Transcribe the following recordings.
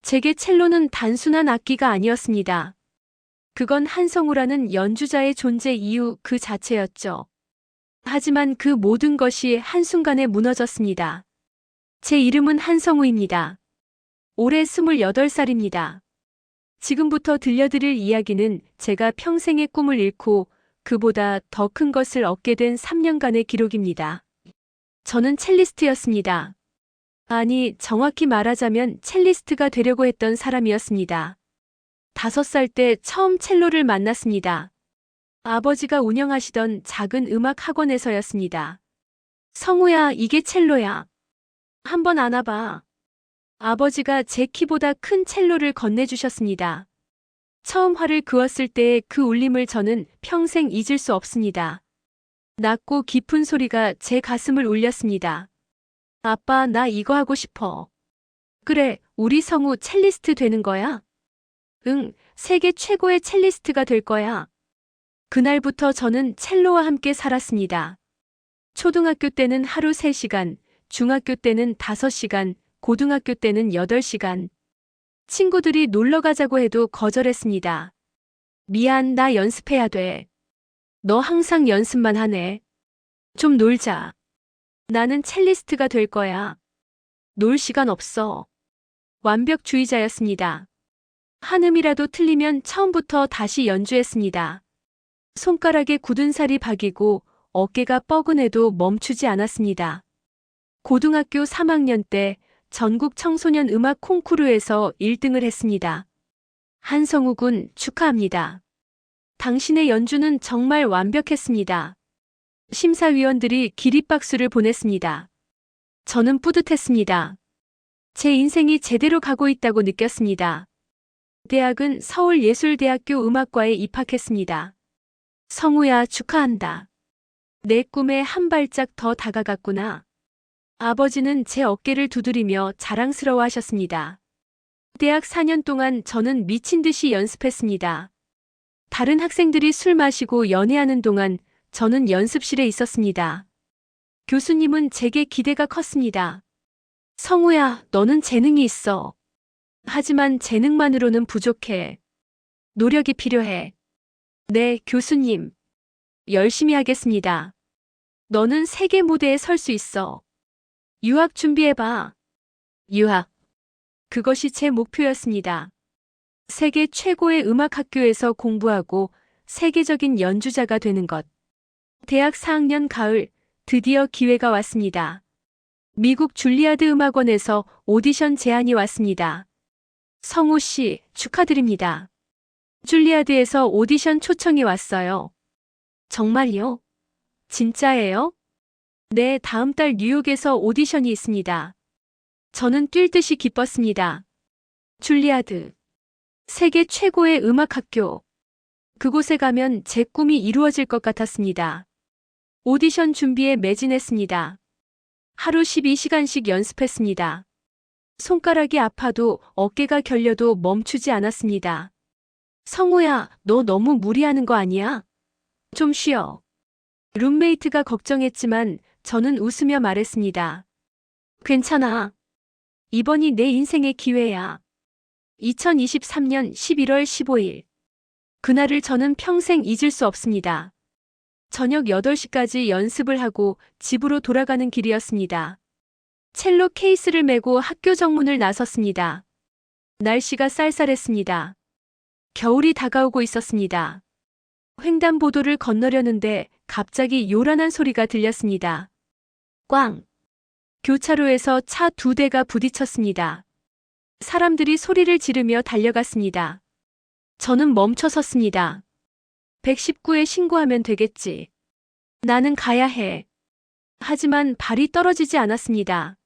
제게 첼로는 단순한 악기가 아니었습니다. 그건 한성우라는 연주자의 존재 이유 그 자체였죠. 하지만 그 모든 것이 한순간에 무너졌습니다. 제 이름은 한성우입니다. 올해 28살입니다. 지금부터 들려드릴 이야기는 제가 평생의 꿈을 잃고 그보다 더 큰 것을 얻게 된 3년간의 기록입니다. 저는 첼리스트였습니다. 아니, 정확히 말하자면 첼리스트가 되려고 했던 사람이었습니다. 5살 때 처음 첼로를 만났습니다. 아버지가 운영하시던 작은 음악 학원에서였습니다. 성우야, 이게 첼로야. 한번 안아봐. 아버지가 제 키보다 큰 첼로를 건네주셨습니다. 처음 활을 그었을 때의 그 울림을 저는 평생 잊을 수 없습니다. 낮고 깊은 소리가 제 가슴을 울렸습니다. 아빠, 나 이거 하고 싶어. 그래, 우리 성우 첼리스트 되는 거야? 응, 세계 최고의 첼리스트가 될 거야. 그날부터 저는 첼로와 함께 살았습니다. 초등학교 때는 하루 3시간, 중학교 때는 5시간, 고등학교 때는 8시간. 친구들이 놀러 가자고 해도 거절했습니다. 미안, 나 연습해야 돼. 너 항상 연습만 하네. 좀 놀자. 나는 첼리스트가 될 거야. 놀 시간 없어. 완벽주의자였습니다. 한 음이라도 틀리면 처음부터 다시 연주했습니다. 손가락에 굳은 살이 박이고 어깨가 뻐근해도 멈추지 않았습니다. 고등학교 3학년 때 전국 청소년 음악 콩쿠르에서 1등을 했습니다. 한성우 군 축하합니다. 당신의 연주는 정말 완벽했습니다. 심사위원들이 기립박수를 보냈습니다. 저는 뿌듯했습니다. 제 인생이 제대로 가고 있다고 느꼈습니다. 대학은 서울예술대학교 음악과에 입학했습니다. 성우야, 축하한다. 내 꿈에 한 발짝 더 다가갔구나. 아버지는 제 어깨를 두드리며 자랑스러워 하셨습니다. 대학 4년 동안 저는 미친 듯이 연습했습니다. 다른 학생들이 술 마시고 연애하는 동안 저는 연습실에 있었습니다. 교수님은 제게 기대가 컸습니다. 성우야, 너는 재능이 있어. 하지만 재능만으로는 부족해. 노력이 필요해. 네, 교수님. 열심히 하겠습니다. 너는 세계 무대에 설 수 있어. 유학 준비해봐. 유학. 그것이 제 목표였습니다. 세계 최고의 음악학교에서 공부하고 세계적인 연주자가 되는 것. 대학 4학년 가을, 드디어 기회가 왔습니다. 미국 줄리아드 음악원에서 오디션 제안이 왔습니다. 성우 씨, 축하드립니다. 줄리아드에서 오디션 초청이 왔어요. 정말요? 진짜예요? 네, 다음 달 뉴욕에서 오디션이 있습니다. 저는 뛸 듯이 기뻤습니다. 줄리아드. 세계 최고의 음악학교. 그곳에 가면 제 꿈이 이루어질 것 같았습니다. 오디션 준비에 매진했습니다. 하루 12시간씩 연습했습니다. 손가락이 아파도 어깨가 결려도 멈추지 않았습니다. 성우야, 너 너무 무리하는 거 아니야? 좀 쉬어. 룸메이트가 걱정했지만 저는 웃으며 말했습니다. 괜찮아. 이번이 내 인생의 기회야. 2023년 11월 15일. 그날을 저는 평생 잊을 수 없습니다. 저녁 8시까지 연습을 하고 집으로 돌아가는 길이었습니다. 첼로 케이스를 메고 학교 정문을 나섰습니다. 날씨가 쌀쌀했습니다. 겨울이 다가오고 있었습니다. 횡단보도를 건너려는데 갑자기 요란한 소리가 들렸습니다. 꽝! 교차로에서 차 2대가 부딪혔습니다. 사람들이 소리를 지르며 달려갔습니다. 저는 멈춰 섰습니다. 119에 신고하면 되겠지. 나는 가야 해. 하지만 발이 떨어지지 않았습니다.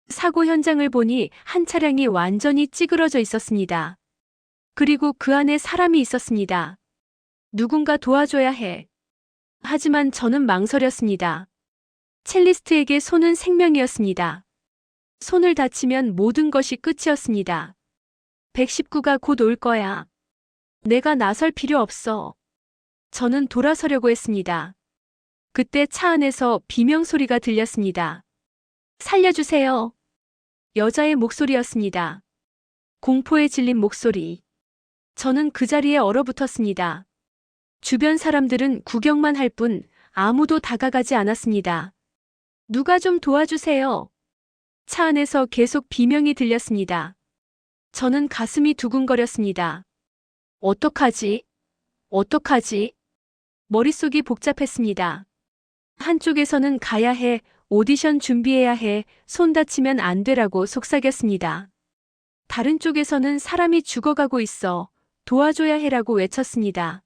사고 현장을 보니 한 차량이 완전히 찌그러져 있었습니다. 그리고 그 안에 사람이 있었습니다. 누군가 도와줘야 해. 하지만 저는 망설였습니다. 첼리스트에게 손은 생명이었습니다. 손을 다치면 모든 것이 끝이었습니다. 119가 곧 올 거야. 내가 나설 필요 없어. 저는 돌아서려고 했습니다. 그때 차 안에서 비명소리가 들렸습니다. 살려주세요. 여자의 목소리였습니다. 공포에 질린 목소리. 저는 그 자리에 얼어붙었습니다. 주변 사람들은 구경만 할 뿐 아무도 다가가지 않았습니다. 누가 좀 도와주세요. 차 안에서 계속 비명이 들렸습니다. 저는 가슴이 두근거렸습니다. 어떡하지? 어떡하지? 머릿속이 복잡했습니다. 한쪽에서는 가야 해, 오디션 준비해야 해, 손 다치면 안 되라고 속삭였습니다. 다른 쪽에서는 사람이 죽어가고 있어, 도와줘야 해라고 외쳤습니다.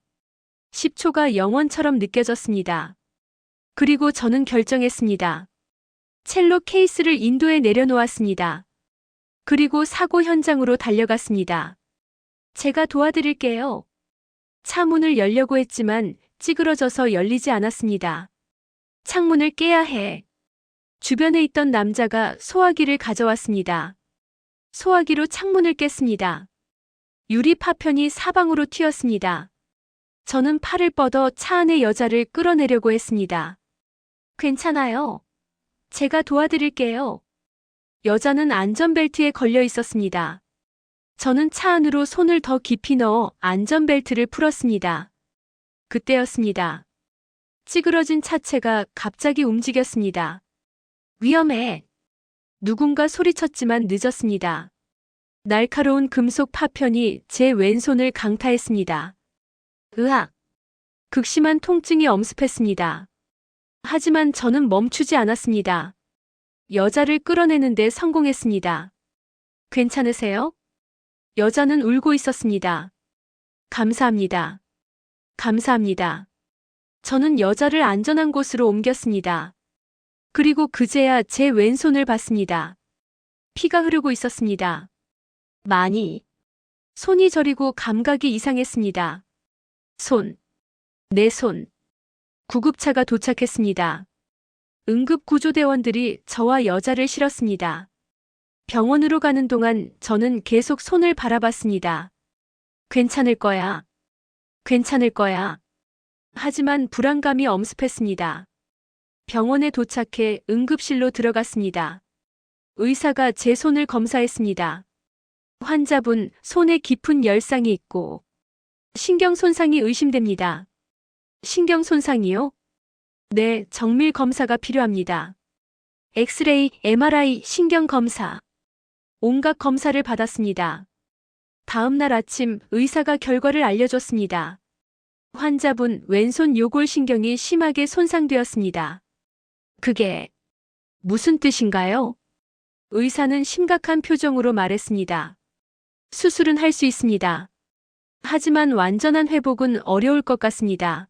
10초가 영원처럼 느껴졌습니다. 그리고 저는 결정했습니다. 첼로 케이스를 인도에 내려놓았습니다. 그리고 사고 현장으로 달려갔습니다. 제가 도와드릴게요. 차 문을 열려고 했지만 찌그러져서 열리지 않았습니다. 창문을 깨야 해. 주변에 있던 남자가 소화기를 가져왔습니다. 소화기로 창문을 깼습니다. 유리 파편이 사방으로 튀었습니다. 저는 팔을 뻗어 차 안의 여자를 끌어내려고 했습니다. 괜찮아요. 제가 도와드릴게요. 여자는 안전벨트에 걸려 있었습니다. 저는 차 안으로 손을 더 깊이 넣어 안전벨트를 풀었습니다. 그때였습니다. 찌그러진 차체가 갑자기 움직였습니다. 위험해. 누군가 소리쳤지만 늦었습니다. 날카로운 금속 파편이 제 왼손을 강타했습니다. 으악! 극심한 통증이 엄습했습니다. 하지만 저는 멈추지 않았습니다. 여자를 끌어내는데 성공했습니다. 괜찮으세요? 여자는 울고 있었습니다. 감사합니다. 감사합니다. 저는 여자를 안전한 곳으로 옮겼습니다. 그리고 그제야 제 왼손을 봤습니다. 피가 흐르고 있었습니다. 많이. 손이 저리고 감각이 이상했습니다. 내 손. 구급차가 도착했습니다. 응급구조대원들이 저와 여자를 실었습니다. 병원으로 가는 동안 저는 계속 손을 바라봤습니다. 괜찮을 거야. 괜찮을 거야. 하지만 불안감이 엄습했습니다. 병원에 도착해 응급실로 들어갔습니다. 의사가 제 손을 검사했습니다. 환자분 손에 깊은 열상이 있고 신경 손상이 의심됩니다. 신경 손상이요? 네, 정밀 검사가 필요합니다. 엑스레이, MRI, 신경 검사. 온갖 검사를 받았습니다. 다음 날 아침 의사가 결과를 알려줬습니다. 환자분 왼손 요골신경이 심하게 손상되었습니다. 그게 무슨 뜻인가요? 의사는 심각한 표정으로 말했습니다. 수술은 할 수 있습니다. 하지만 완전한 회복은 어려울 것 같습니다.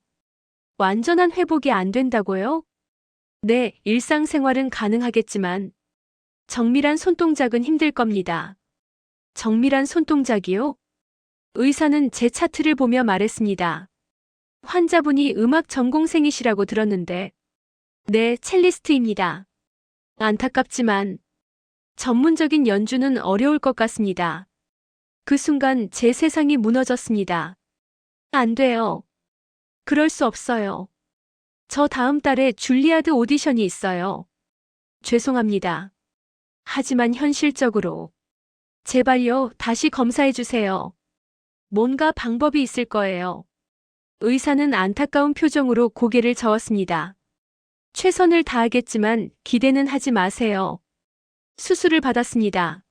완전한 회복이 안 된다고요? 네, 일상생활은 가능하겠지만 정밀한 손동작은 힘들 겁니다. 정밀한 손동작이요? 의사는 제 차트를 보며 말했습니다. 환자분이 음악 전공생이시라고 들었는데. 네, 첼리스트입니다. 안타깝지만 전문적인 연주는 어려울 것 같습니다. 그 순간 제 세상이 무너졌습니다. 안 돼요. 그럴 수 없어요. 저 다음 달에 줄리아드 오디션이 있어요. 죄송합니다. 하지만 현실적으로. 제발요, 다시 검사해주세요. 뭔가 방법이 있을 거예요. 의사는 안타까운 표정으로 고개를 저었습니다. 최선을 다하겠지만 기대는 하지 마세요. 수술을 받았습니다.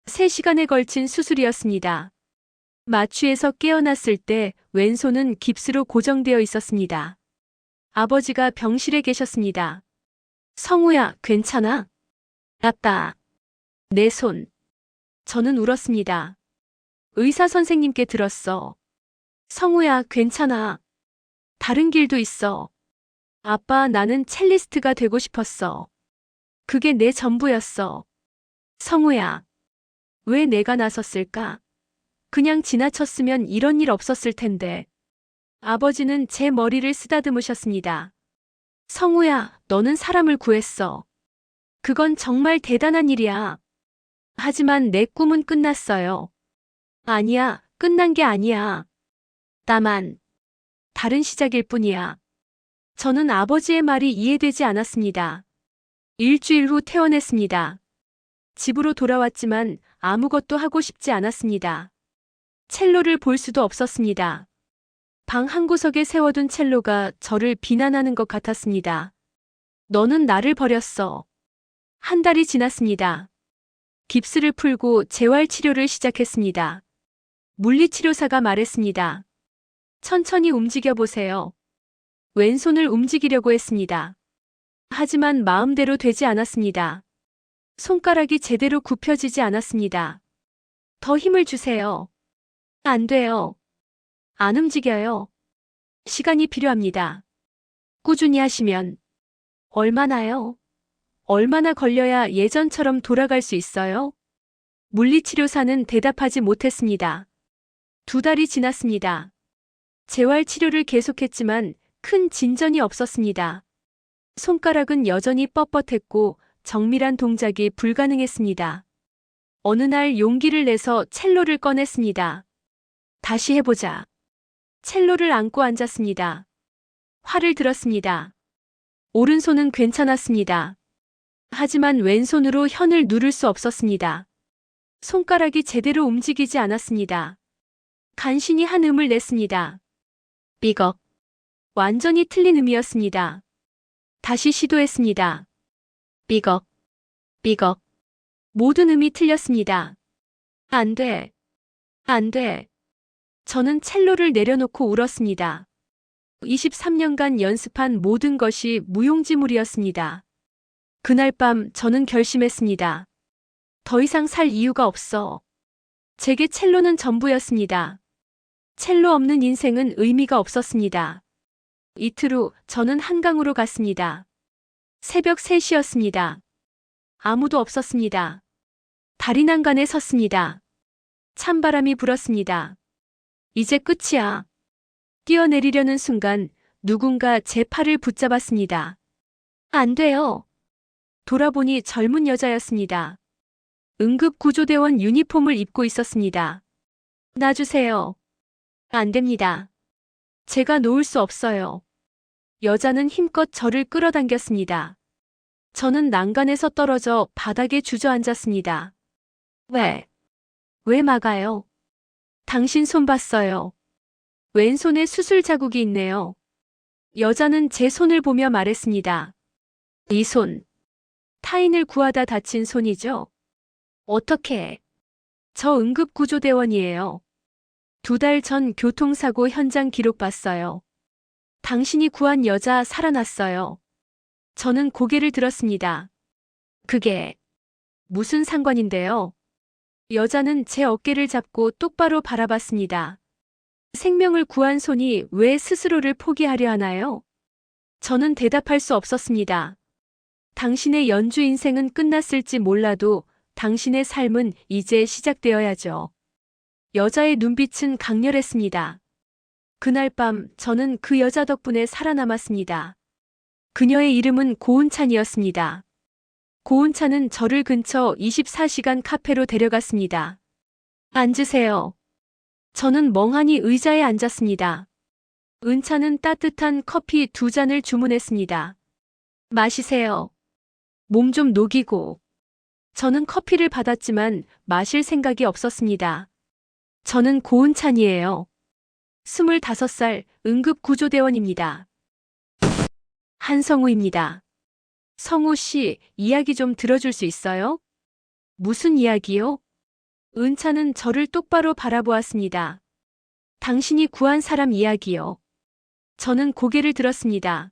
3시간에 걸친 수술이었습니다. 마취에서 깨어났을 때 왼손은 깁스로 고정되어 있었습니다. 아버지가 병실에 계셨습니다. 성우야, 괜찮아? 아빠. 내 손. 저는 울었습니다. 의사 선생님께 들었어. 성우야, 괜찮아. 다른 길도 있어. 아빠, 나는 첼리스트가 되고 싶었어. 그게 내 전부였어. 성우야. 왜 내가 나섰을까? 그냥 지나쳤으면 이런 일 없었을 텐데. 아버지는 제 머리를 쓰다듬으셨습니다. 성우야, 너는 사람을 구했어. 그건 정말 대단한 일이야. 하지만 내 꿈은 끝났어요. 아니야, 끝난 게 아니야. 다만, 다른 시작일 뿐이야. 저는 아버지의 말이 이해되지 않았습니다. 일주일 후 퇴원했습니다. 집으로 돌아왔지만 아무것도 하고 싶지 않았습니다. 첼로를 볼 수도 없었습니다. 방 한 구석에 세워둔 첼로가 저를 비난하는 것 같았습니다. 너는 나를 버렸어. 한 달이 지났습니다. 깁스를 풀고 재활치료를 시작했습니다. 물리치료사가 말했습니다. 천천히 움직여 보세요. 왼손을 움직이려고 했습니다. 하지만 마음대로 되지 않았습니다. 손가락이 제대로 굽혀지지 않았습니다. 더 힘을 주세요. 안 돼요. 안 움직여요. 시간이 필요합니다. 꾸준히 하시면. 얼마나요? 얼마나 걸려야 예전처럼 돌아갈 수 있어요? 물리치료사는 대답하지 못했습니다. 2달이 지났습니다. 재활치료를 계속했지만 큰 진전이 없었습니다. 손가락은 여전히 뻣뻣했고 정밀한 동작이 불가능했습니다. 어느 날 용기를 내서 첼로를 꺼냈습니다. 다시 해보자. 첼로를 안고 앉았습니다. 활을 들었습니다. 오른손은 괜찮았습니다. 하지만 왼손으로 현을 누를 수 없었습니다. 손가락이 제대로 움직이지 않았습니다. 간신히 한 음을 냈습니다. 삐걱. 완전히 틀린 음이었습니다. 다시 시도했습니다. 삐걱. 삐걱. 모든 음이 틀렸습니다. 안 돼. 안 돼. 저는 첼로를 내려놓고 울었습니다. 23년간 연습한 모든 것이 무용지물이었습니다. 그날 밤 저는 결심했습니다. 더 이상 살 이유가 없어. 제게 첼로는 전부였습니다. 첼로 없는 인생은 의미가 없었습니다. 이틀 후 저는 한강으로 갔습니다. 새벽 3시였습니다. 아무도 없었습니다. 다리 난간에 섰습니다. 찬바람이 불었습니다. 이제 끝이야. 뛰어내리려는 순간 누군가 제 팔을 붙잡았습니다. 안 돼요. 돌아보니 젊은 여자였습니다. 응급구조대원 유니폼을 입고 있었습니다. 놔주세요. 안 됩니다. 제가 놓을 수 없어요. 여자는 힘껏 저를 끌어당겼습니다. 저는 난간에서 떨어져 바닥에 주저앉았습니다. 왜 막아요? 당신 손 봤어요. 왼손에 수술 자국이 있네요. 여자는 제 손을 보며 말했습니다. 이 손. 타인을 구하다 다친 손이죠? 어떻게? 저 응급구조대원이에요. 2달 전 교통사고 현장 기록 봤어요. 당신이 구한 여자 살아났어요. 저는 고개를 들었습니다. 그게 무슨 상관인데요? 여자는 제 어깨를 잡고 똑바로 바라봤습니다. 생명을 구한 손이 왜 스스로를 포기하려 하나요? 저는 대답할 수 없었습니다. 당신의 연주 인생은 끝났을지 몰라도 당신의 삶은 이제 시작되어야죠. 여자의 눈빛은 강렬했습니다. 그날 밤 저는 그 여자 덕분에 살아남았습니다. 그녀의 이름은 고은찬이었습니다. 고은찬은 저를 근처 24시간 카페로 데려갔습니다. 앉으세요. 저는 멍하니 의자에 앉았습니다. 은찬은 따뜻한 커피 2잔을 주문했습니다. 마시세요. 몸 좀 녹이고. 저는 커피를 받았지만 마실 생각이 없었습니다. 저는 고은찬이에요. 25살 응급구조대원입니다. 한성우입니다. 성우 씨, 이야기 좀 들어줄 수 있어요? 무슨 이야기요? 은찬은 저를 똑바로 바라보았습니다. 당신이 구한 사람 이야기요. 저는 고개를 들었습니다.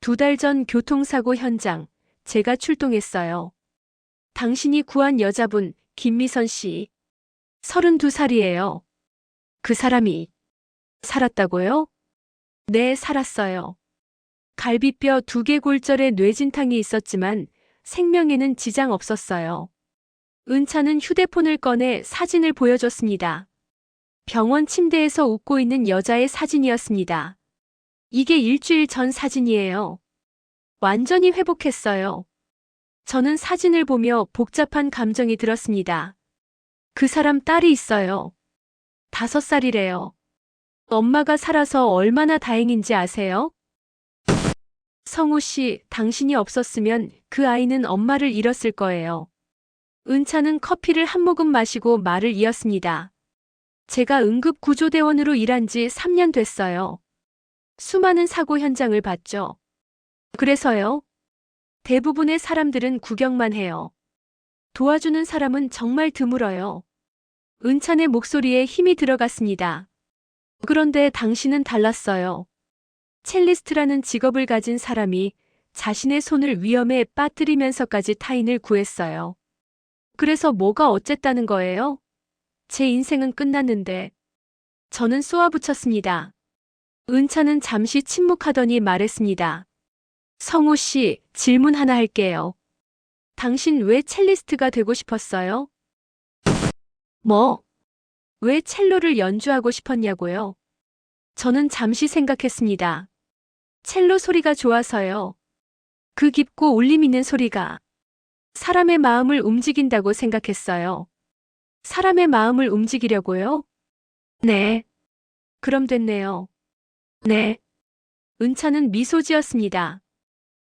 2달 전 교통사고 현장, 제가 출동했어요. 당신이 구한 여자분, 김미선 씨. 32살이에요. 그 사람이 살았다고요? 네, 살았어요. 갈비뼈 2개 골절에 뇌진탕이 있었지만 생명에는 지장 없었어요. 은찬은 휴대폰을 꺼내 사진을 보여줬습니다. 병원 침대에서 웃고 있는 여자의 사진이었습니다. 이게 일주일 전 사진이에요. 완전히 회복했어요. 저는 사진을 보며 복잡한 감정이 들었습니다. 그 사람 딸이 있어요. 5살이래요. 엄마가 살아서 얼마나 다행인지 아세요? 성우 씨, 당신이 없었으면 그 아이는 엄마를 잃었을 거예요. 은차는 커피를 한 모금 마시고 말을 이었습니다. 제가 응급구조대원으로 일한 지 3년 됐어요. 수많은 사고 현장을 봤죠. 그래서요. 대부분의 사람들은 구경만 해요. 도와주는 사람은 정말 드물어요. 은찬의 목소리에 힘이 들어갔습니다. 그런데 당신은 달랐어요. 첼리스트라는 직업을 가진 사람이 자신의 손을 위험에 빠뜨리면서까지 타인을 구했어요. 그래서 뭐가 어쨌다는 거예요? 제 인생은 끝났는데. 저는 쏘아붙였습니다. 은찬은 잠시 침묵하더니 말했습니다. 성우 씨, 질문 하나 할게요. 당신 왜 첼리스트가 되고 싶었어요? 뭐? 왜 첼로를 연주하고 싶었냐고요? 저는 잠시 생각했습니다. 첼로 소리가 좋아서요. 그 깊고 울림 있는 소리가 사람의 마음을 움직인다고 생각했어요. 사람의 마음을 움직이려고요? 네. 그럼 됐네요. 네. 은차는 미소 지었습니다.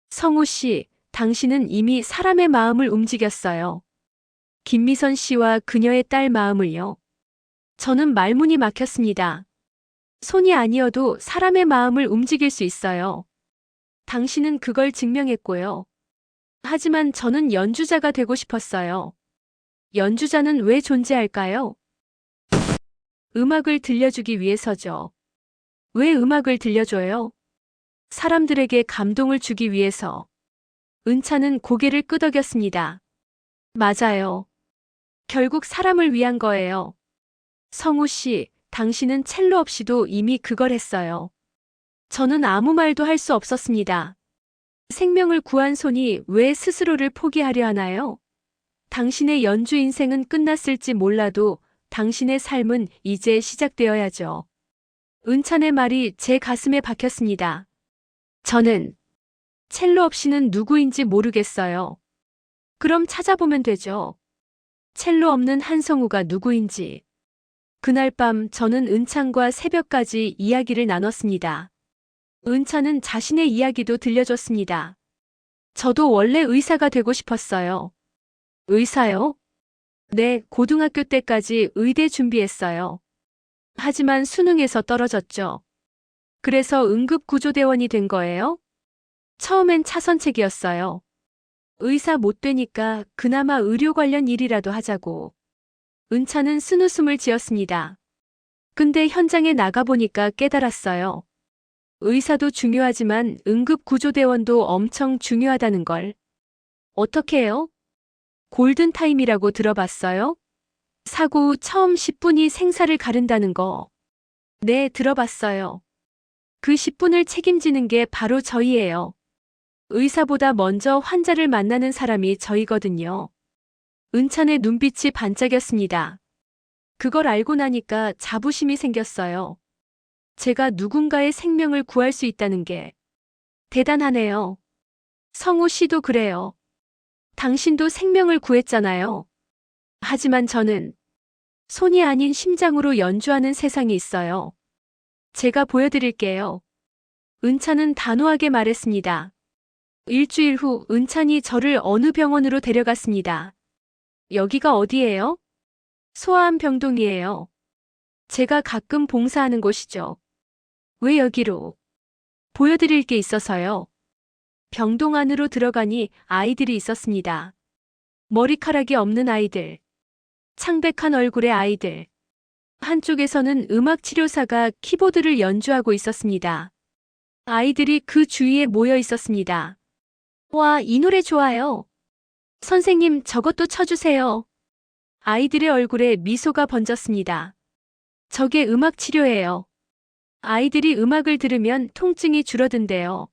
성우 씨, 당신은 이미 사람의 마음을 움직였어요. 김미선 씨와 그녀의 딸 마음을요. 저는 말문이 막혔습니다. 손이 아니어도 사람의 마음을 움직일 수 있어요. 당신은 그걸 증명했고요. 하지만 저는 연주자가 되고 싶었어요. 연주자는 왜 존재할까요? 음악을 들려주기 위해서죠. 왜 음악을 들려줘요? 사람들에게 감동을 주기 위해서. 은차는 고개를 끄덕였습니다. 맞아요. 결국 사람을 위한 거예요. 성우 씨, 당신은 첼로 없이도 이미 그걸 했어요. 저는 아무 말도 할 수 없었습니다. 생명을 구한 손이 왜 스스로를 포기하려 하나요? 당신의 연주 인생은 끝났을지 몰라도 당신의 삶은 이제 시작되어야죠. 은찬의 말이 제 가슴에 박혔습니다. 저는 첼로 없이는 누구인지 모르겠어요. 그럼 찾아보면 되죠. 첼로 없는 한성우가 누구인지. 그날 밤 저는 은찬과 새벽까지 이야기를 나눴습니다. 은찬은 자신의 이야기도 들려줬습니다. 저도 원래 의사가 되고 싶었어요. 의사요? 네, 고등학교 때까지 의대 준비했어요. 하지만 수능에서 떨어졌죠. 그래서 응급구조대원이 된 거예요? 처음엔 차선책이었어요. 의사 못 되니까 그나마 의료 관련 일이라도 하자고. 은차는 쓴웃음을 지었습니다. 근데 현장에 나가보니까 깨달았어요. 의사도 중요하지만 응급구조대원도 엄청 중요하다는 걸. 어떻게 해요? 골든타임이라고 들어봤어요? 사고 후 처음 10분이 생사를 가른다는 거. 네, 들어봤어요. 그 10분을 책임지는 게 바로 저희예요. 의사보다 먼저 환자를 만나는 사람이 저희거든요. 은찬의 눈빛이 반짝였습니다. 그걸 알고 나니까 자부심이 생겼어요. 제가 누군가의 생명을 구할 수 있다는 게 대단하네요. 성우 씨도 그래요. 당신도 생명을 구했잖아요. 하지만 저는 손이 아닌 심장으로 연주하는 세상이 있어요. 제가 보여드릴게요. 은찬은 단호하게 말했습니다. 일주일 후 은찬이 저를 어느 병원으로 데려갔습니다. 여기가 어디예요? 소아암 병동이에요. 제가 가끔 봉사하는 곳이죠. 왜 여기로? 보여드릴 게 있어서요. 병동 안으로 들어가니 아이들이 있었습니다. 머리카락이 없는 아이들. 창백한 얼굴의 아이들. 한쪽에서는 음악 치료사가 키보드를 연주하고 있었습니다. 아이들이 그 주위에 모여 있었습니다. 와, 이 노래 좋아요. 선생님, 저것도 쳐주세요. 아이들의 얼굴에 미소가 번졌습니다. 저게 음악 치료예요. 아이들이 음악을 들으면 통증이 줄어든대요.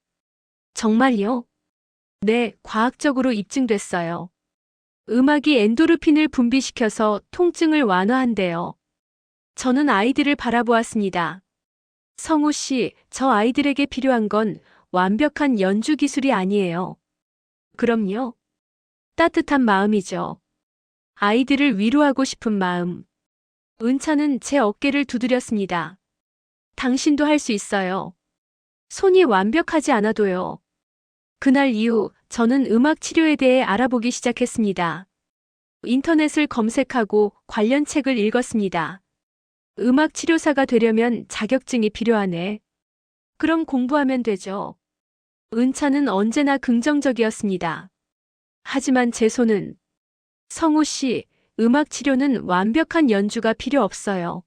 정말요? 네, 과학적으로 입증됐어요. 음악이 엔도르핀을 분비시켜서 통증을 완화한대요. 저는 아이들을 바라보았습니다. 성우 씨, 저 아이들에게 필요한 건 완벽한 연주 기술이 아니에요. 그럼요. 따뜻한 마음이죠. 아이들을 위로하고 싶은 마음. 은차는 제 어깨를 두드렸습니다. 당신도 할 수 있어요. 손이 완벽하지 않아도요. 그날 이후 저는 음악 치료에 대해 알아보기 시작했습니다. 인터넷을 검색하고 관련 책을 읽었습니다. 음악 치료사가 되려면 자격증이 필요하네. 그럼 공부하면 되죠. 은차는 언제나 긍정적이었습니다. 하지만 제 손은 성우 씨, 음악 치료는 완벽한 연주가 필요 없어요.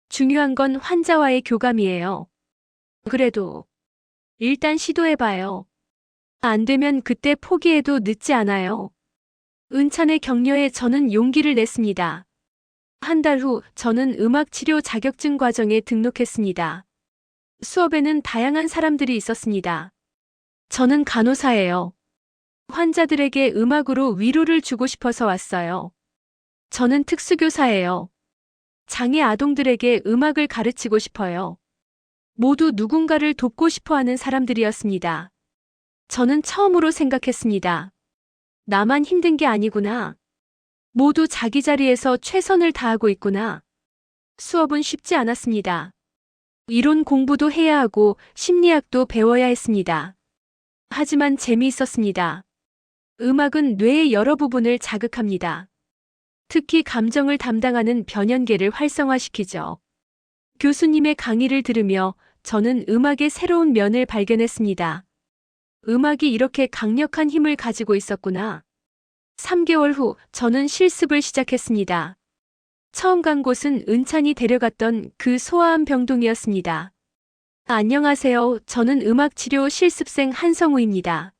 중요한 건 환자와의 교감이에요. 그래도 일단 시도해봐요. 안 되면 그때 포기해도 늦지 않아요. 은찬의 격려에 저는 용기를 냈습니다. 한 달 후 저는 음악 치료 자격증 과정에 등록했습니다. 수업에는 다양한 사람들이 있었습니다. 저는 간호사예요. 환자들에게 음악으로 위로를 주고 싶어서 왔어요. 저는 특수교사예요. 장애 아동들에게 음악을 가르치고 싶어요. 모두 누군가를 돕고 싶어 하는 사람들이었습니다. 저는 처음으로 생각했습니다. 나만 힘든 게 아니구나. 모두 자기 자리에서 최선을 다하고 있구나. 수업은 쉽지 않았습니다. 이론 공부도 해야 하고 심리학도 배워야 했습니다. 하지만 재미있었습니다. 음악은 뇌의 여러 부분을 자극합니다. 특히 감정을 담당하는 변연계를 활성화시키죠. 교수님의 강의를 들으며 저는 음악의 새로운 면을 발견했습니다. 음악이 이렇게 강력한 힘을 가지고 있었구나. 3개월 후 저는 실습을 시작했습니다. 처음 간 곳은 은찬이 데려갔던 그 소아암 병동이었습니다. 안녕하세요. 저는 음악치료 실습생 한성우입니다.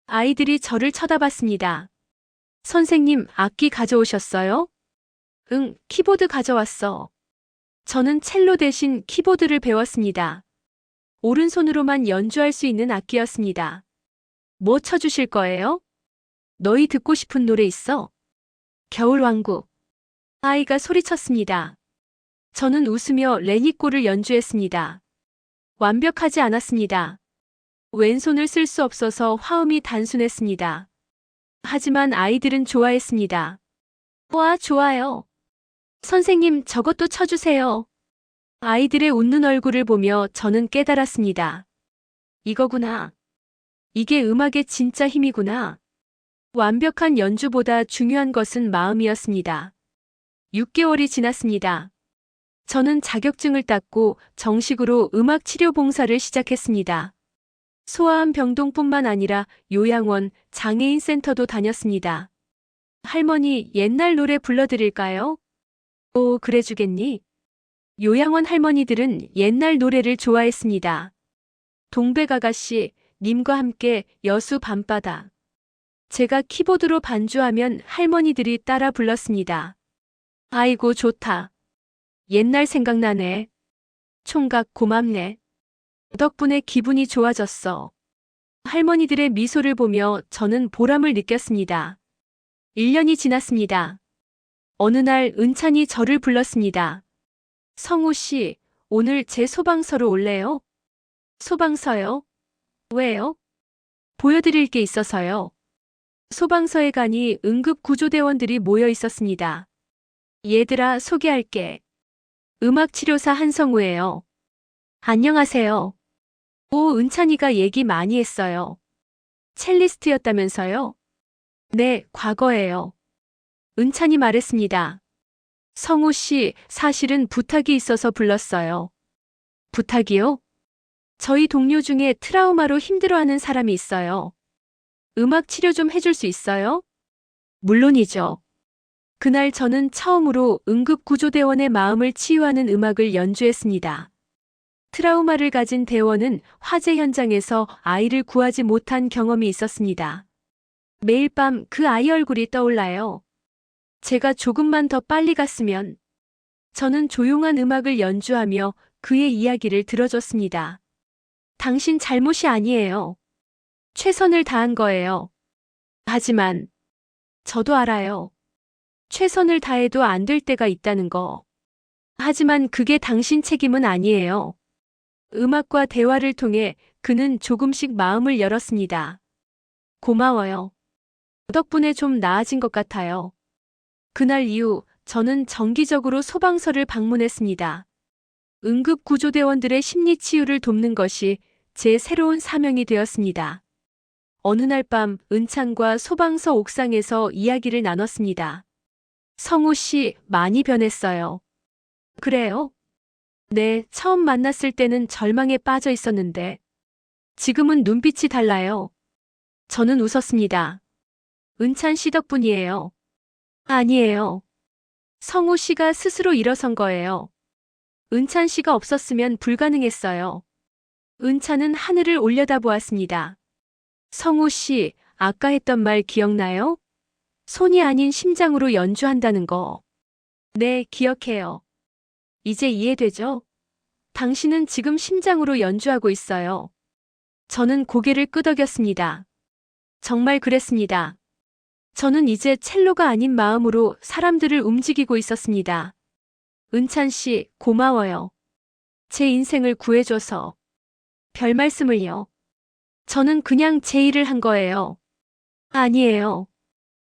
아이들이 저를 쳐다봤습니다. 선생님, 악기 가져오셨어요? 응, 키보드 가져왔어. 저는 첼로 대신 키보드를 배웠습니다. 오른손으로만 연주할 수 있는 악기였습니다. 뭐 쳐주실 거예요? 너희 듣고 싶은 노래 있어? 겨울왕국. 아이가 소리쳤습니다. 저는 웃으며 레니꼬를 연주했습니다. 완벽하지 않았습니다. 왼손을 쓸 수 없어서 화음이 단순했습니다. 하지만 아이들은 좋아했습니다. 와, 좋아요. 선생님, 저것도 쳐주세요. 아이들의 웃는 얼굴을 보며 저는 깨달았습니다. 이거구나. 이게 음악의 진짜 힘이구나. 완벽한 연주보다 중요한 것은 마음이었습니다. 6개월이 지났습니다. 저는 자격증을 땄고 정식으로 음악 치료 봉사를 시작했습니다. 소아암 병동뿐만 아니라 요양원, 장애인 센터도 다녔습니다. 할머니, 옛날 노래 불러드릴까요? 오, 그래 주겠니? 요양원 할머니들은 옛날 노래를 좋아했습니다. 동백아가씨, 님과 함께 여수 밤바다. 제가 키보드로 반주하면 할머니들이 따라 불렀습니다. 아이고 좋다. 옛날 생각나네. 총각 고맙네. 덕분에 기분이 좋아졌어. 할머니들의 미소를 보며 저는 보람을 느꼈습니다. 1년이 지났습니다. 어느 날 은찬이 저를 불렀습니다. 성우 씨, 오늘 제 소방서로 올래요? 소방서요? 왜요? 보여드릴 게 있어서요. 소방서에 가니 응급구조대원들이 모여 있었습니다. 얘들아, 소개할게. 음악치료사 한성우예요. 안녕하세요. 오, 은찬이가 얘기 많이 했어요. 첼리스트였다면서요? 네, 과거예요. 은찬이 말했습니다. 성우 씨, 사실은 부탁이 있어서 불렀어요. 부탁이요? 저희 동료 중에 트라우마로 힘들어하는 사람이 있어요. 음악 치료 좀 해줄 수 있어요? 물론이죠. 그날 저는 처음으로 응급구조대원의 마음을 치유하는 음악을 연주했습니다. 트라우마를 가진 대원은 화재 현장에서 아이를 구하지 못한 경험이 있었습니다. 매일 밤 그 아이 얼굴이 떠올라요. 제가 조금만 더 빨리 갔으면. 저는 조용한 음악을 연주하며 그의 이야기를 들어줬습니다. 당신 잘못이 아니에요. 최선을 다한 거예요. 하지만 저도 알아요. 최선을 다해도 안 될 때가 있다는 거. 하지만 그게 당신 책임은 아니에요. 음악과 대화를 통해 그는 조금씩 마음을 열었습니다. 고마워요. 덕분에 좀 나아진 것 같아요. 그날 이후 저는 정기적으로 소방서를 방문했습니다. 응급구조대원들의 심리치유를 돕는 것이 제 새로운 사명이 되었습니다. 어느 날 밤 은찬과 소방서 옥상에서 이야기를 나눴습니다. 성우 씨, 많이 변했어요. 그래요? 네, 처음 만났을 때는 절망에 빠져 있었는데, 지금은 눈빛이 달라요. 저는 웃었습니다. 은찬 씨 덕분이에요. 아니에요. 성우 씨가 스스로 일어선 거예요. 은찬 씨가 없었으면 불가능했어요. 은찬은 하늘을 올려다보았습니다. 성우 씨, 아까 했던 말 기억나요? 손이 아닌 심장으로 연주한다는 거. 네, 기억해요. 이제 이해되죠? 당신은 지금 심장으로 연주하고 있어요. 저는 고개를 끄덕였습니다. 정말 그랬습니다. 저는 이제 첼로가 아닌 마음으로 사람들을 움직이고 있었습니다. 은찬 씨, 고마워요. 제 인생을 구해줘서. 별 말씀을요. 저는 그냥 제 일을 한 거예요. 아니에요.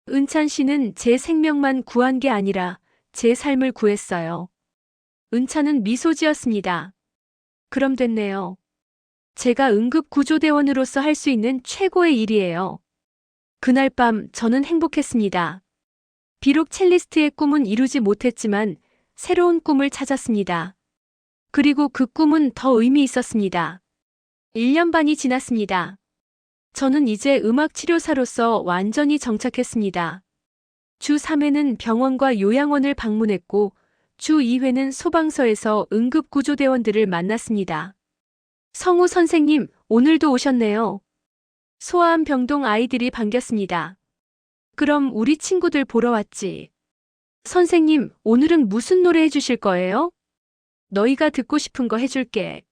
은찬 씨는 제 생명만 구한 게 아니라 제 삶을 구했어요. 은찬은 미소 지었습니다. 그럼 됐네요. 제가 응급구조대원으로서 할 수 있는 최고의 일이에요. 그날 밤 저는 행복했습니다. 비록 첼리스트의 꿈은 이루지 못했지만 새로운 꿈을 찾았습니다. 그리고 그 꿈은 더 의미 있었습니다. 1년 반이 지났습니다. 저는 이제 음악치료사로서 완전히 정착했습니다. 주 3회는 병원과 요양원을 방문했고 주 2회는 소방서에서 응급구조대원들을 만났습니다. 성우 선생님, 오늘도 오셨네요. 소아암 병동 아이들이 반겼습니다. 그럼 우리 친구들 보러 왔지. 선생님, 오늘은 무슨 노래 해주실 거예요? 너희가 듣고 싶은 거 해줄게.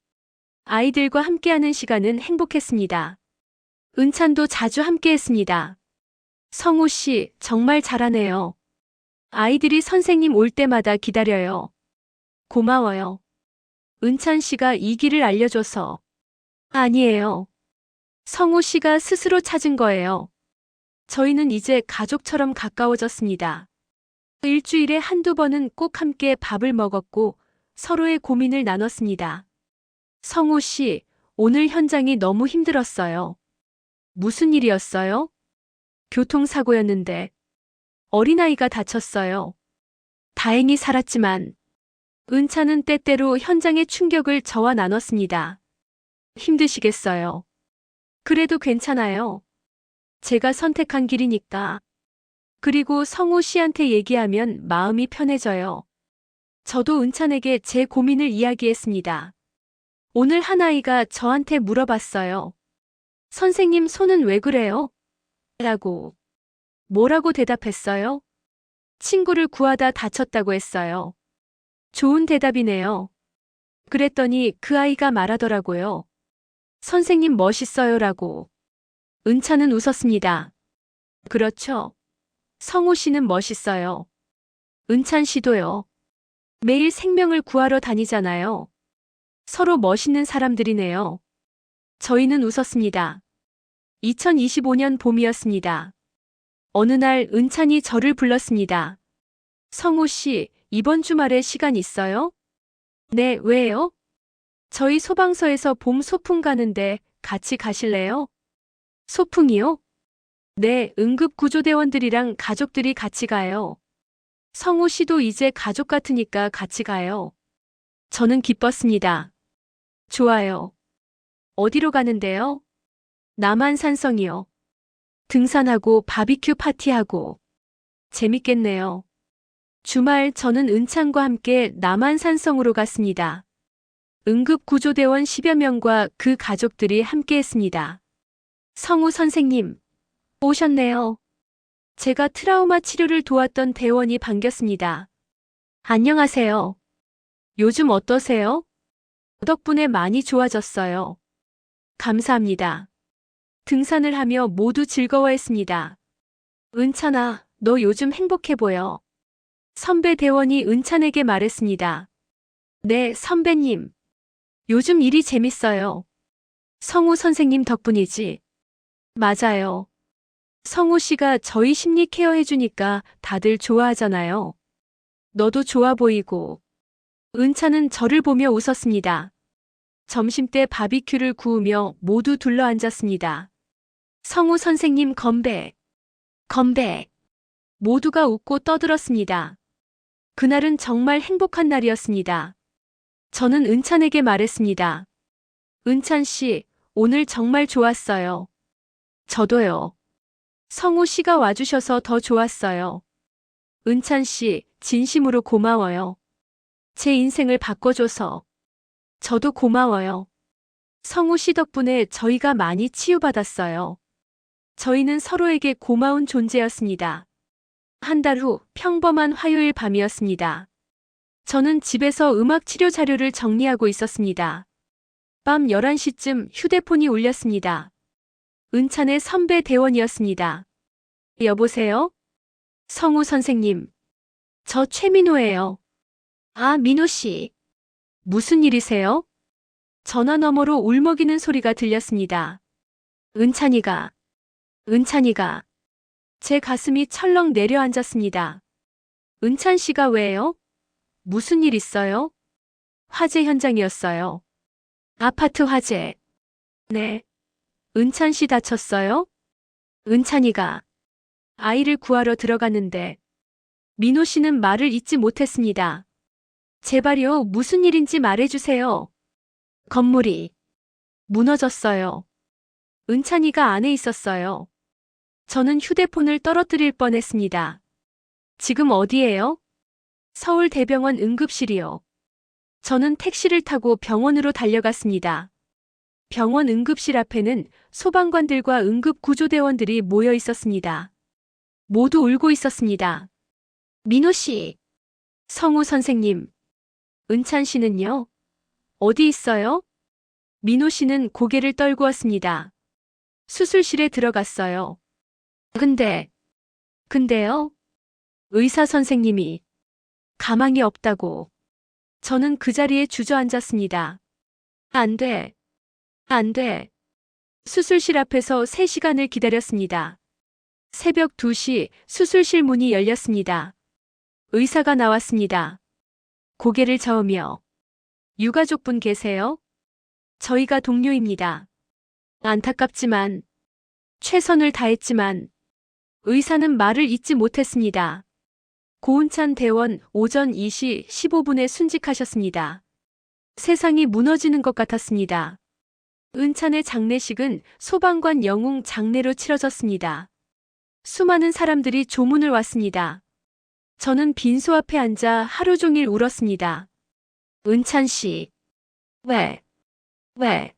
아이들과 함께하는 시간은 행복했습니다. 은찬도 자주 함께했습니다. 성우 씨, 정말 잘하네요. 아이들이 선생님 올 때마다 기다려요. 고마워요. 은찬 씨가 이 길을 알려줘서. 아니에요. 성우 씨가 스스로 찾은 거예요. 저희는 이제 가족처럼 가까워졌습니다. 일주일에 한두 번은 꼭 함께 밥을 먹었고 서로의 고민을 나눴습니다. 성우 씨, 오늘 현장이 너무 힘들었어요. 무슨 일이었어요? 교통사고였는데. 어린아이가 다쳤어요. 다행히 살았지만. 은찬은 때때로 현장의 충격을 저와 나눴습니다. 힘드시겠어요. 그래도 괜찮아요. 제가 선택한 길이니까. 그리고 성우 씨한테 얘기하면 마음이 편해져요. 저도 은찬에게 제 고민을 이야기했습니다. 오늘 한 아이가 저한테 물어봤어요. 선생님 손은 왜 그래요? 라고. 뭐라고 대답했어요? 친구를 구하다 다쳤다고 했어요. 좋은 대답이네요. 그랬더니 그 아이가 말하더라고요. 선생님 멋있어요 라고. 은찬은 웃었습니다. 그렇죠. 성우 씨는 멋있어요. 은찬 씨도요. 매일 생명을 구하러 다니잖아요. 서로 멋있는 사람들이네요. 저희는 웃었습니다. 2025년 봄이었습니다. 어느 날 은찬이 저를 불렀습니다. 성우 씨, 이번 주말에 시간 있어요? 네, 왜요? 저희 소방서에서 봄 소풍 가는데 같이 가실래요? 소풍이요? 네, 응급구조대원들이랑 가족들이 같이 가요. 성우 씨도 이제 가족 같으니까 같이 가요. 저는 기뻤습니다. 좋아요. 어디로 가는데요? 남한산성이요. 등산하고 바비큐 파티하고. 재밌겠네요. 주말 저는 은찬과 함께 남한산성으로 갔습니다. 응급구조대원 10여 명과 그 가족들이 함께했습니다. 성우 선생님, 오셨네요. 제가 트라우마 치료를 도왔던 대원이 반겼습니다. 안녕하세요. 요즘 어떠세요? 덕분에 많이 좋아졌어요. 감사합니다. 등산을 하며 모두 즐거워했습니다. 은찬아, 너 요즘 행복해 보여. 선배 대원이 은찬에게 말했습니다. 네, 선배님. 요즘 일이 재밌어요. 성우 선생님 덕분이지. 맞아요. 성우 씨가 저희 심리 케어 해주니까 다들 좋아하잖아요. 너도 좋아 보이고. 은찬은 저를 보며 웃었습니다. 점심때 바비큐를 구우며 모두 둘러앉았습니다. 성우 선생님 건배. 건배. 모두가 웃고 떠들었습니다. 그날은 정말 행복한 날이었습니다. 저는 은찬에게 말했습니다. 은찬 씨, 오늘 정말 좋았어요. 저도요. 성우 씨가 와주셔서 더 좋았어요. 은찬 씨, 진심으로 고마워요. 제 인생을 바꿔줘서. 저도 고마워요. 성우 씨 덕분에 저희가 많이 치유받았어요. 저희는 서로에게 고마운 존재였습니다. 한 달 후 평범한 화요일 밤이었습니다. 저는 집에서 음악 치료 자료를 정리하고 있었습니다. 밤 11시쯤 휴대폰이 울렸습니다. 은찬의 선배 대원이었습니다. 여보세요? 성우 선생님. 저 최민호예요. 아, 민호 씨. 무슨 일이세요? 전화 너머로 울먹이는 소리가 들렸습니다. 은찬이가. 제 가슴이 철렁 내려앉았습니다. 은찬 씨가 왜요? 무슨 일 있어요? 화재 현장이었어요. 아파트 화재. 네. 은찬 씨 다쳤어요? 은찬이가 아이를 구하러 들어갔는데 민호 씨는 말을 잇지 못했습니다. 제발요, 무슨 일인지 말해주세요. 건물이 무너졌어요. 은찬이가 안에 있었어요. 저는 휴대폰을 떨어뜨릴 뻔했습니다. 지금 어디예요? 서울대병원 응급실이요. 저는 택시를 타고 병원으로 달려갔습니다. 병원 응급실 앞에는 소방관들과 응급구조대원들이 모여 있었습니다. 모두 울고 있었습니다. 민호 씨, 성우 선생님, 은찬 씨는요? 어디 있어요? 민호 씨는 고개를 떨구었습니다. 수술실에 들어갔어요. 근데요? 의사 선생님이 가망이 없다고. 저는 그 자리에 주저앉았습니다. 안 돼. 수술실 앞에서 3시간을 기다렸습니다. 새벽 2시 수술실 문이 열렸습니다. 의사가 나왔습니다. 고개를 저으며 유가족분 계세요? 저희가 동료입니다. 안타깝지만, 최선을 다했지만, 의사는 말을 잇지 못했습니다. 고은찬 대원 오전 2시 15분에 순직하셨습니다. 세상이 무너지는 것 같았습니다. 은찬의 장례식은 소방관 영웅 장례로 치러졌습니다. 수많은 사람들이 조문을 왔습니다. 저는 빈소 앞에 앉아 하루 종일 울었습니다. 은찬 씨. 왜?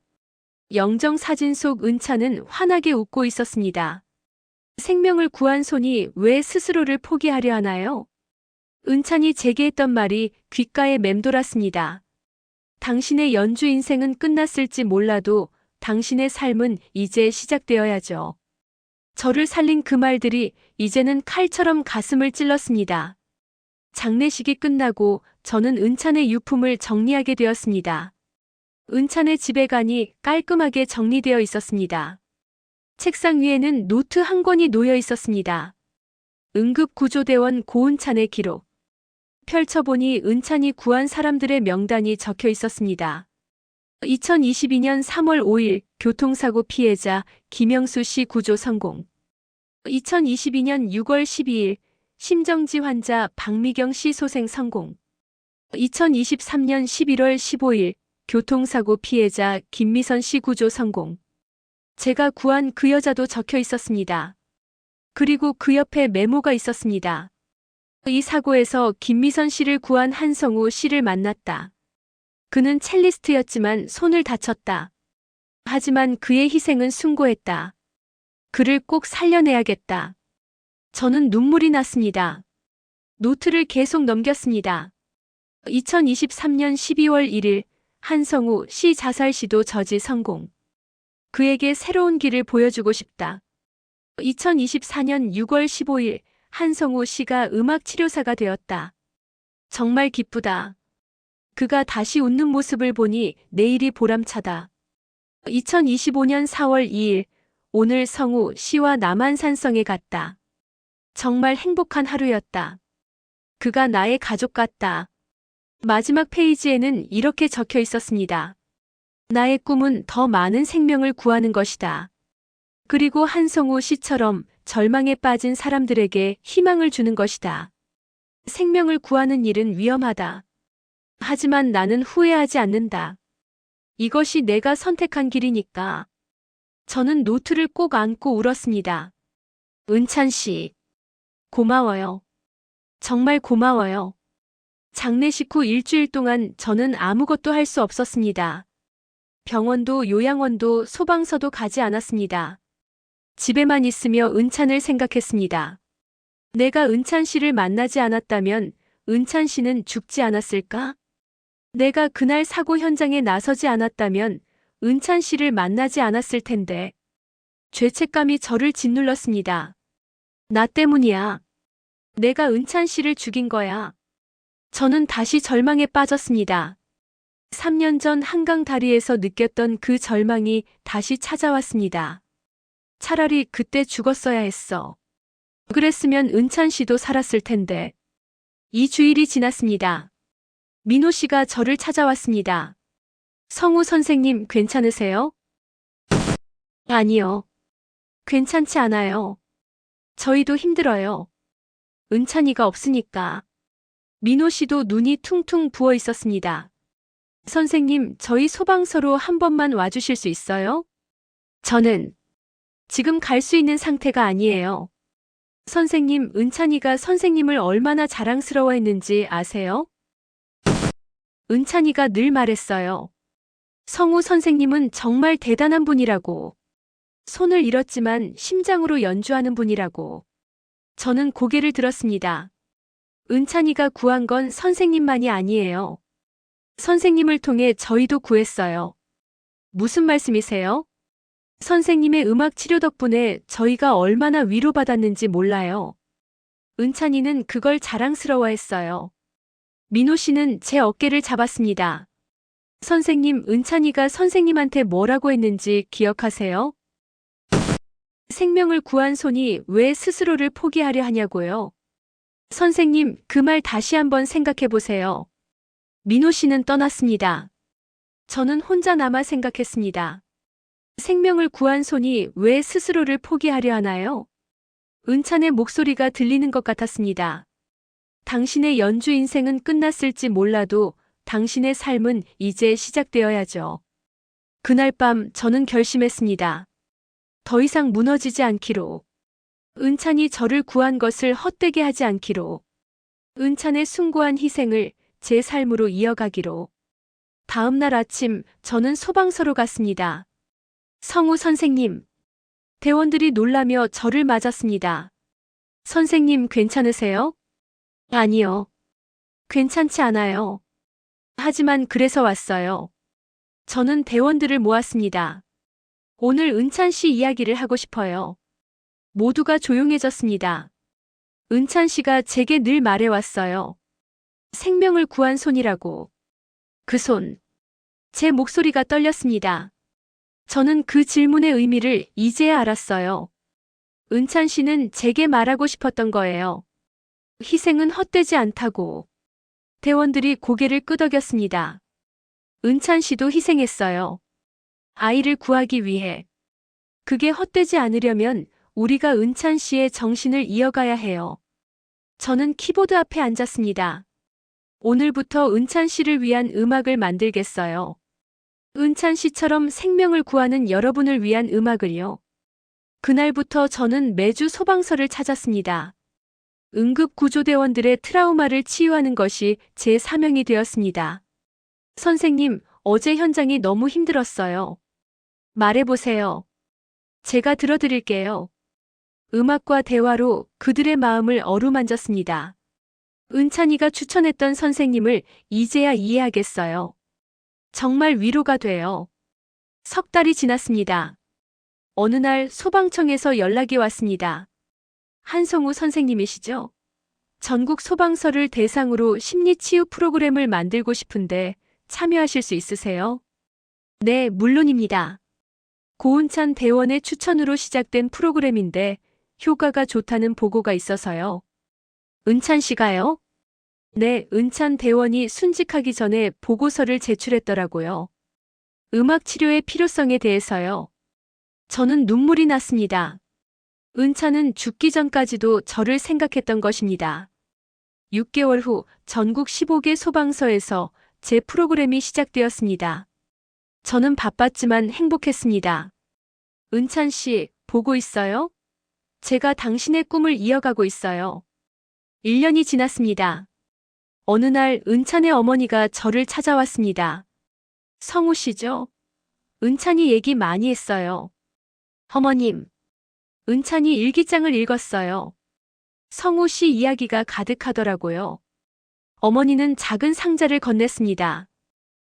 영정 사진 속 은찬은 환하게 웃고 있었습니다. 생명을 구한 손이 왜 스스로를 포기하려 하나요? 은찬이 제게 했던 말이 귓가에 맴돌았습니다. 당신의 연주 인생은 끝났을지 몰라도 당신의 삶은 이제 시작되어야죠. 저를 살린 그 말들이 이제는 칼처럼 가슴을 찔렀습니다. 장례식이 끝나고 저는 은찬의 유품을 정리하게 되었습니다. 은찬의 집에 가니 깔끔하게 정리되어 있었습니다. 책상 위에는 노트 한 권이 놓여 있었습니다. 응급구조대원 고은찬의 기록. 펼쳐보니 은찬이 구한 사람들의 명단이 적혀 있었습니다. 2022년 3월 5일 교통사고 피해자 김영수 씨 구조 성공. 2022년 6월 12일 심정지 환자 박미경 씨 소생 성공. 2023년 11월 15일 교통사고 피해자 김미선 씨 구조 성공. 제가 구한 그 여자도 적혀 있었습니다. 그리고 그 옆에 메모가 있었습니다. 이 사고에서 김미선 씨를 구한 한성우 씨를 만났다. 그는 첼리스트였지만 손을 다쳤다. 하지만 그의 희생은 숭고했다. 그를 꼭 살려내야겠다. 저는 눈물이 났습니다. 노트를 계속 넘겼습니다. 2023년 12월 1일 한성우 씨 자살 시도 저지 성공. 그에게 새로운 길을 보여주고 싶다. 2024년 6월 15일 한성우 씨가 음악치료사가 되었다. 정말 기쁘다. 그가 다시 웃는 모습을 보니 내일이 보람차다. 2025년 4월 2일 오늘 성우 씨와 남한산성에 갔다. 정말 행복한 하루였다. 그가 나의 가족 같다. 마지막 페이지에는 이렇게 적혀 있었습니다. 나의 꿈은 더 많은 생명을 구하는 것이다. 그리고 한성우 씨처럼 절망에 빠진 사람들에게 희망을 주는 것이다. 생명을 구하는 일은 위험하다. 하지만 나는 후회하지 않는다. 이것이 내가 선택한 길이니까. 저는 노트를 꼭 안고 울었습니다. 은찬 씨, 고마워요. 정말 고마워요. 장례식 후 일주일 동안 저는 아무것도 할 수 없었습니다. 병원도 요양원도 소방서도 가지 않았습니다. 집에만 있으며 은찬을 생각했습니다. 내가 은찬 씨를 만나지 않았다면 은찬 씨는 죽지 않았을까? 내가 그날 사고 현장에 나서지 않았다면 은찬 씨를 만나지 않았을 텐데. 죄책감이 저를 짓눌렀습니다. 나 때문이야. 내가 은찬 씨를 죽인 거야. 저는 다시 절망에 빠졌습니다. 3년 전 한강 다리에서 느꼈던 그 절망이 다시 찾아왔습니다. 차라리 그때 죽었어야 했어. 그랬으면 은찬 씨도 살았을 텐데. 2주일이 지났습니다. 민호 씨가 저를 찾아왔습니다. 성우 선생님 괜찮으세요? 아니요. 괜찮지 않아요. 저희도 힘들어요. 은찬이가 없으니까. 민호 씨도 눈이 퉁퉁 부어 있었습니다. 선생님, 저희 소방서로 한 번만 와주실 수 있어요? 저는 지금 갈 수 있는 상태가 아니에요. 선생님, 은찬이가 선생님을 얼마나 자랑스러워했는지 아세요? 은찬이가 늘 말했어요. 성우 선생님은 정말 대단한 분이라고. 손을 잃었지만 심장으로 연주하는 분이라고. 저는 고개를 들었습니다. 은찬이가 구한 건 선생님만이 아니에요. 선생님을 통해 저희도 구했어요. 무슨 말씀이세요? 선생님의 음악 치료 덕분에 저희가 얼마나 위로받았는지 몰라요. 은찬이는 그걸 자랑스러워했어요. 민호 씨는 제 어깨를 잡았습니다. 선생님, 은찬이가 선생님한테 뭐라고 했는지 기억하세요? 생명을 구한 손이 왜 스스로를 포기하려 하냐고요. 선생님, 그 말 다시 한번 생각해 보세요. 민호 씨는 떠났습니다. 저는 혼자 남아 생각했습니다. 생명을 구한 손이 왜 스스로를 포기하려 하나요? 은찬의 목소리가 들리는 것 같았습니다. 당신의 연주 인생은 끝났을지 몰라도 당신의 삶은 이제 시작되어야죠. 그날 밤 저는 결심했습니다. 더 이상 무너지지 않기로. 은찬이 저를 구한 것을 헛되게 하지 않기로. 은찬의 숭고한 희생을 제 삶으로 이어가기로. 다음 날 아침 저는 소방서로 갔습니다. 성우 선생님. 대원들이 놀라며 저를 맞았습니다. 선생님 괜찮으세요? 아니요. 괜찮지 않아요. 하지만 그래서 왔어요. 저는 대원들을 모았습니다. 오늘 은찬 씨 이야기를 하고 싶어요. 모두가 조용해졌습니다. 은찬 씨가 제게 늘 말해왔어요. 생명을 구한 손이라고. 그 손. 제 목소리가 떨렸습니다. 저는 그 질문의 의미를 이제야 알았어요. 은찬 씨는 제게 말하고 싶었던 거예요. 희생은 헛되지 않다고. 대원들이 고개를 끄덕였습니다. 은찬 씨도 희생했어요. 아이를 구하기 위해. 그게 헛되지 않으려면 우리가 은찬 씨의 정신을 이어가야 해요. 저는 키보드 앞에 앉았습니다. 오늘부터 은찬 씨를 위한 음악을 만들겠어요. 은찬 씨처럼 생명을 구하는 여러분을 위한 음악을요. 그날부터 저는 매주 소방서를 찾았습니다. 응급구조대원들의 트라우마를 치유하는 것이 제 사명이 되었습니다. 선생님, 어제 현장이 너무 힘들었어요. 말해보세요. 제가 들어드릴게요. 음악과 대화로 그들의 마음을 어루만졌습니다. 은찬이가 추천했던 선생님을 이제야 이해하겠어요. 정말 위로가 돼요. 석 달이 지났습니다. 어느 날 소방청에서 연락이 왔습니다. 한성우 선생님이시죠? 전국 소방서를 대상으로 심리치유 프로그램을 만들고 싶은데 참여하실 수 있으세요? 네, 물론입니다. 고은찬 대원의 추천으로 시작된 프로그램인데 효과가 좋다는 보고가 있어서요. 은찬 씨가요? 네, 은찬 대원이 순직하기 전에 보고서를 제출했더라고요. 음악 치료의 필요성에 대해서요. 저는 눈물이 났습니다. 은찬은 죽기 전까지도 저를 생각했던 것입니다. 6개월 후 전국 15개 소방서에서 제 프로그램이 시작되었습니다. 저는 바빴지만 행복했습니다. 은찬 씨, 보고 있어요? 제가 당신의 꿈을 이어가고 있어요. 1년이 지났습니다. 어느 날 은찬의 어머니가 저를 찾아왔습니다. 성우 씨죠? 은찬이 얘기 많이 했어요. 어머님, 은찬이 일기장을 읽었어요. 성우 씨 이야기가 가득하더라고요. 어머니는 작은 상자를 건넸습니다.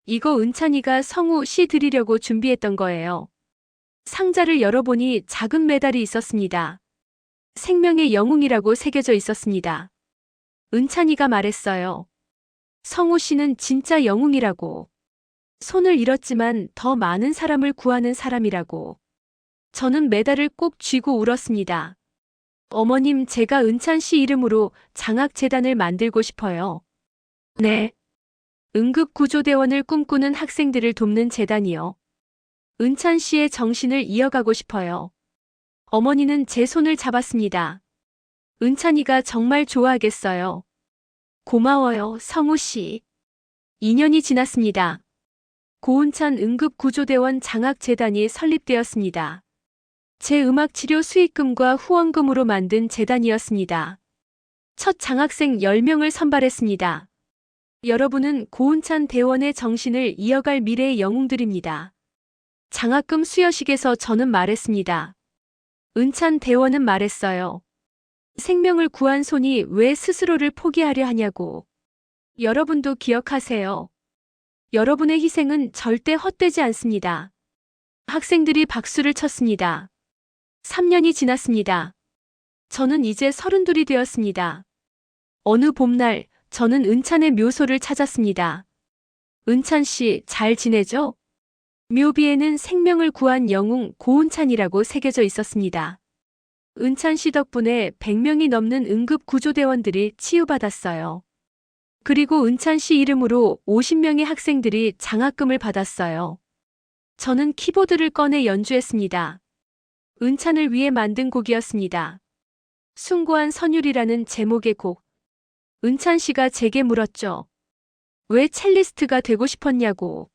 이거 은찬이가 성우 씨 드리려고 준비했던 거예요. 상자를 열어보니 작은 메달이 있었습니다. 생명의 영웅이라고 새겨져 있었습니다. 은찬이가 말했어요. 성우 씨는 진짜 영웅이라고. 손을 잃었지만 더 많은 사람을 구하는 사람이라고. 저는 메달을 꼭 쥐고 울었습니다. 어머님, 제가 은찬 씨 이름으로 장학재단을 만들고 싶어요. 네. 응급구조대원을 꿈꾸는 학생들을 돕는 재단이요. 은찬 씨의 정신을 이어가고 싶어요. 어머니는 제 손을 잡았습니다. 은찬이가 정말 좋아하겠어요. 고마워요, 성우 씨. 2년이 지났습니다. 고은찬 응급구조대원 장학재단이 설립되었습니다. 제 음악치료 수익금과 후원금으로 만든 재단이었습니다. 첫 장학생 10명을 선발했습니다. 여러분은 고은찬 대원의 정신을 이어갈 미래의 영웅들입니다. 장학금 수여식에서 저는 말했습니다. 은찬 대원은 말했어요. 생명을 구한 손이 왜 스스로를 포기하려 하냐고. 여러분도 기억하세요. 여러분의 희생은 절대 헛되지 않습니다. 학생들이 박수를 쳤습니다. 3년이 지났습니다. 저는 이제 32이 되었습니다. 어느 봄날 저는 은찬의 묘소를 찾았습니다. 은찬 씨, 잘 지내죠? 묘비에는 생명을 구한 영웅 고은찬이라고 새겨져 있었습니다. 은찬 씨 덕분에 100명이 넘는 응급구조대원들이 치유받았어요. 그리고 은찬 씨 이름으로 50명의 학생들이 장학금을 받았어요. 저는 키보드를 꺼내 연주했습니다. 은찬을 위해 만든 곡이었습니다. 숭고한 선율이라는 제목의 곡. 은찬 씨가 제게 물었죠. 왜 첼리스트가 되고 싶었냐고.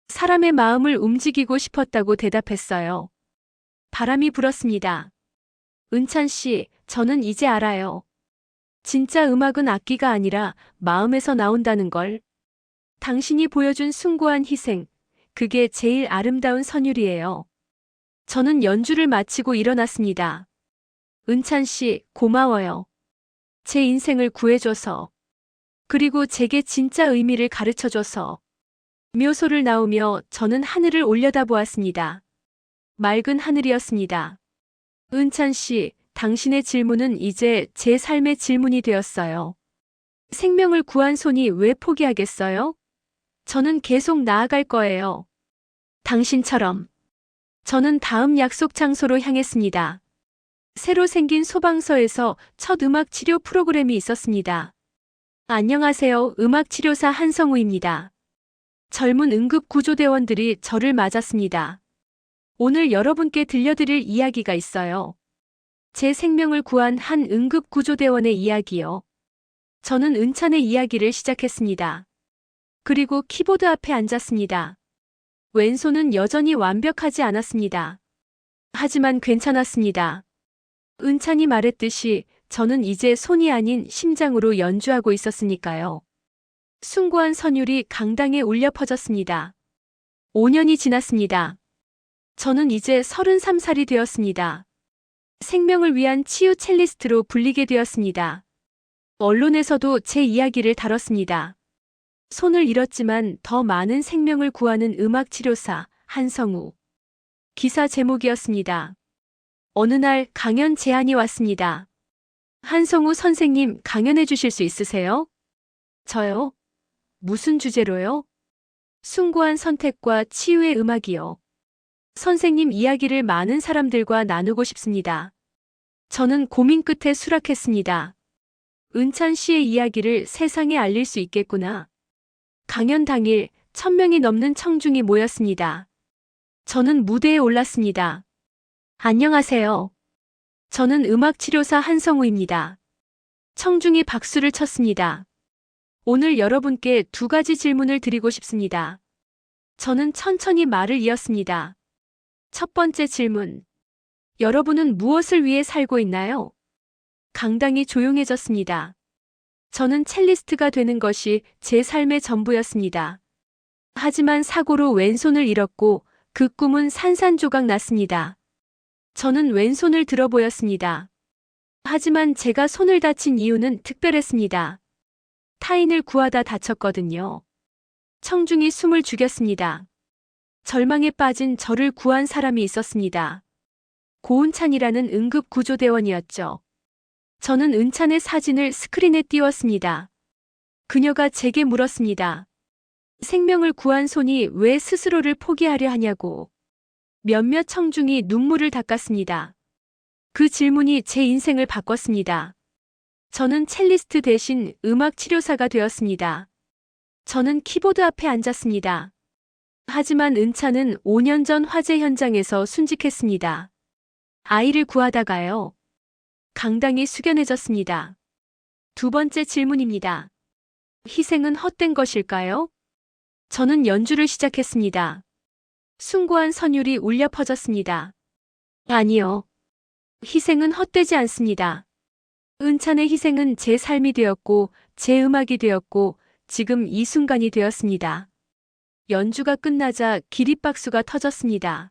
사람의 마음을 움직이고 싶었다고 대답했어요. 바람이 불었습니다. 은찬 씨, 저는 이제 알아요. 진짜 음악은 악기가 아니라 마음에서 나온다는 걸. 당신이 보여준 숭고한 희생, 그게 제일 아름다운 선율이에요. 저는 연주를 마치고 일어났습니다. 은찬 씨, 고마워요. 제 인생을 구해줘서. 그리고 제게 진짜 의미를 가르쳐줘서. 묘소를 나오며 저는 하늘을 올려다보았습니다. 맑은 하늘이었습니다. 은찬 씨, 당신의 질문은 이제 제 삶의 질문이 되었어요. 생명을 구한 손이 왜 포기하겠어요? 저는 계속 나아갈 거예요. 당신처럼. 저는 다음 약속 장소로 향했습니다. 새로 생긴 소방서에서 첫 음악 치료 프로그램이 있었습니다. 안녕하세요. 음악치료사 한성우입니다. 젊은 응급구조대원들이 저를 맞았습니다. 오늘 여러분께 들려드릴 이야기가 있어요. 제 생명을 구한 한 응급구조대원의 이야기요. 저는 은찬의 이야기를 시작했습니다. 그리고 키보드 앞에 앉았습니다. 왼손은 여전히 완벽하지 않았습니다. 하지만 괜찮았습니다. 은찬이 말했듯이 저는 이제 손이 아닌 심장으로 연주하고 있었으니까요. 숭고한 선율이 강당에 울려 퍼졌습니다. 5년이 지났습니다. 저는 이제 33살이 되었습니다. 생명을 위한 치유 첼리스트로 불리게 되었습니다. 언론에서도 제 이야기를 다뤘습니다. 손을 잃었지만 더 많은 생명을 구하는 음악치료사 한성우. 기사 제목이었습니다. 어느 날 강연 제안이 왔습니다. 한성우 선생님, 강연해 주실 수 있으세요? 저요? 무슨 주제로요? 숭고한 선택과 치유의 음악이요. 선생님 이야기를 많은 사람들과 나누고 싶습니다. 저는 고민 끝에 수락했습니다. 은찬 씨의 이야기를 세상에 알릴 수 있겠구나. 강연 당일 1000명이 넘는 청중이 모였습니다. 저는 무대에 올랐습니다. 안녕하세요. 저는 음악치료사 한성우입니다. 청중이 박수를 쳤습니다. 오늘 여러분께 두 가지 질문을 드리고 싶습니다. 저는 천천히 말을 이었습니다. 첫 번째 질문. 여러분은 무엇을 위해 살고 있나요? 강당이 조용해졌습니다. 저는 첼리스트가 되는 것이 제 삶의 전부였습니다. 하지만 사고로 왼손을 잃었고 그 꿈은 산산조각 났습니다. 저는 왼손을 들어 보였습니다. 하지만 제가 손을 다친 이유는 특별했습니다. 타인을 구하다 다쳤거든요. 청중이 숨을 죽였습니다. 절망에 빠진 저를 구한 사람이 있었습니다. 고은찬이라는 응급구조대원이었죠. 저는 은찬의 사진을 스크린에 띄웠습니다. 그녀가 제게 물었습니다. 생명을 구한 손이 왜 스스로를 포기하려 하냐고. 몇몇 청중이 눈물을 닦았습니다. 그 질문이 제 인생을 바꿨습니다. 저는 첼리스트 대신 음악 치료사가 되었습니다. 저는 키보드 앞에 앉았습니다. 하지만 은찬은 5년 전 화재 현장에서 순직했습니다. 아이를 구하다가요. 강당이 숙연해졌습니다. 두 번째 질문입니다. 희생은 헛된 것일까요? 저는 연주를 시작했습니다. 숭고한 선율이 울려 퍼졌습니다. 아니요. 희생은 헛되지 않습니다. 은찬의 희생은 제 삶이 되었고, 제 음악이 되었고, 지금 이 순간이 되었습니다. 연주가 끝나자 기립박수가 터졌습니다.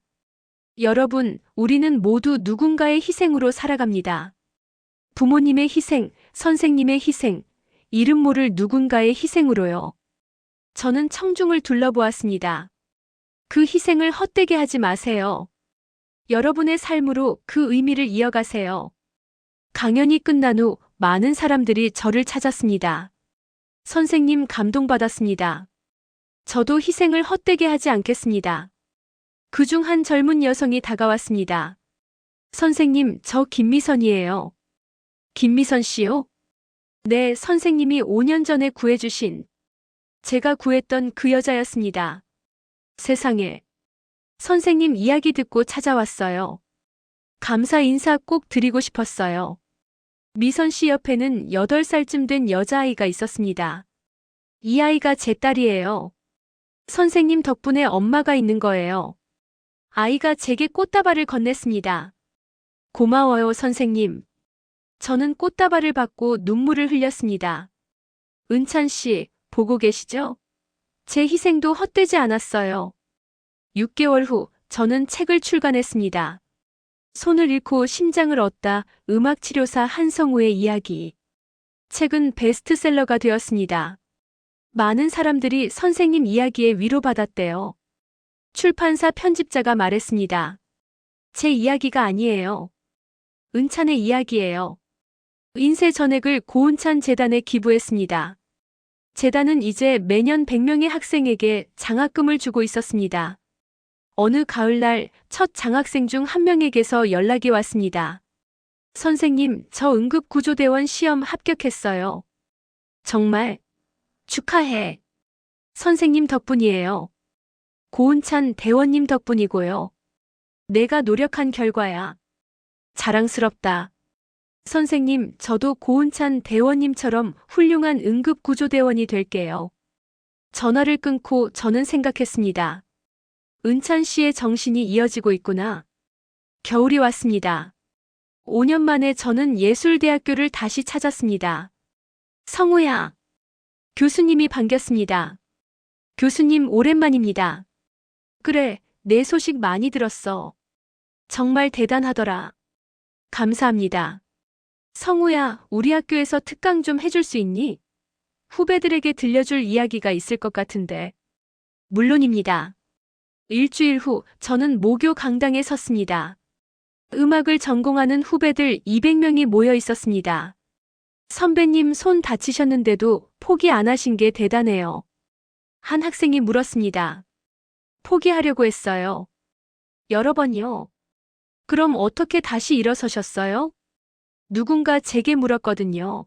여러분, 우리는 모두 누군가의 희생으로 살아갑니다. 부모님의 희생, 선생님의 희생, 이름 모를 누군가의 희생으로요. 저는 청중을 둘러보았습니다. 그 희생을 헛되게 하지 마세요. 여러분의 삶으로 그 의미를 이어가세요. 강연이 끝난 후 많은 사람들이 저를 찾았습니다. 선생님 감동받았습니다. 저도 희생을 헛되게 하지 않겠습니다. 그중 한 젊은 여성이 다가왔습니다. 선생님, 저 김미선이에요. 김미선 씨요? 네, 선생님이 5년 전에 구해주신 제가 구했던 그 여자였습니다. 세상에. 선생님 이야기 듣고 찾아왔어요. 감사 인사 꼭 드리고 싶었어요. 미선 씨 옆에는 8살쯤 된 여자아이가 있었습니다. 이 아이가 제 딸이에요. 선생님 덕분에 엄마가 있는 거예요. 아이가 제게 꽃다발을 건넸습니다. 고마워요, 선생님. 저는 꽃다발을 받고 눈물을 흘렸습니다. 은찬 씨, 보고 계시죠? 제 희생도 헛되지 않았어요. 6개월 후 저는 책을 출간했습니다. 손을 잃고 심장을 얻다 음악치료사 한성우의 이야기. 책은 베스트셀러가 되었습니다. 많은 사람들이 선생님 이야기에 위로받았대요. 출판사 편집자가 말했습니다. 제 이야기가 아니에요. 은찬의 이야기예요. 인쇄 전액을 고은찬 재단에 기부했습니다. 재단은 이제 매년 100명의 학생에게 장학금을 주고 있었습니다. 어느 가을날 첫 장학생 중 한 명에게서 연락이 왔습니다. 선생님, 저 응급구조대원 시험 합격했어요. 정말? 축하해. 선생님 덕분이에요. 고은찬 대원님 덕분이고요. 내가 노력한 결과야. 자랑스럽다. 선생님, 저도 고은찬 대원님처럼 훌륭한 응급구조대원이 될게요. 전화를 끊고 저는 생각했습니다. 은찬 씨의 정신이 이어지고 있구나. 겨울이 왔습니다. 5년 만에 저는 예술대학교를 다시 찾았습니다. 성우야. 교수님이 반겼습니다. 교수님 오랜만입니다. 그래, 내 소식 많이 들었어. 정말 대단하더라. 감사합니다. 성우야, 우리 학교에서 특강 좀 해줄 수 있니? 후배들에게 들려줄 이야기가 있을 것 같은데. 물론입니다. 일주일 후 저는 모교 강당에 섰습니다. 음악을 전공하는 후배들 200명이 모여 있었습니다. 선배님 손 다치셨는데도 포기 안 하신 게 대단해요. 한 학생이 물었습니다. 포기하려고 했어요. 여러 번이요. 그럼 어떻게 다시 일어서셨어요? 누군가 제게 물었거든요.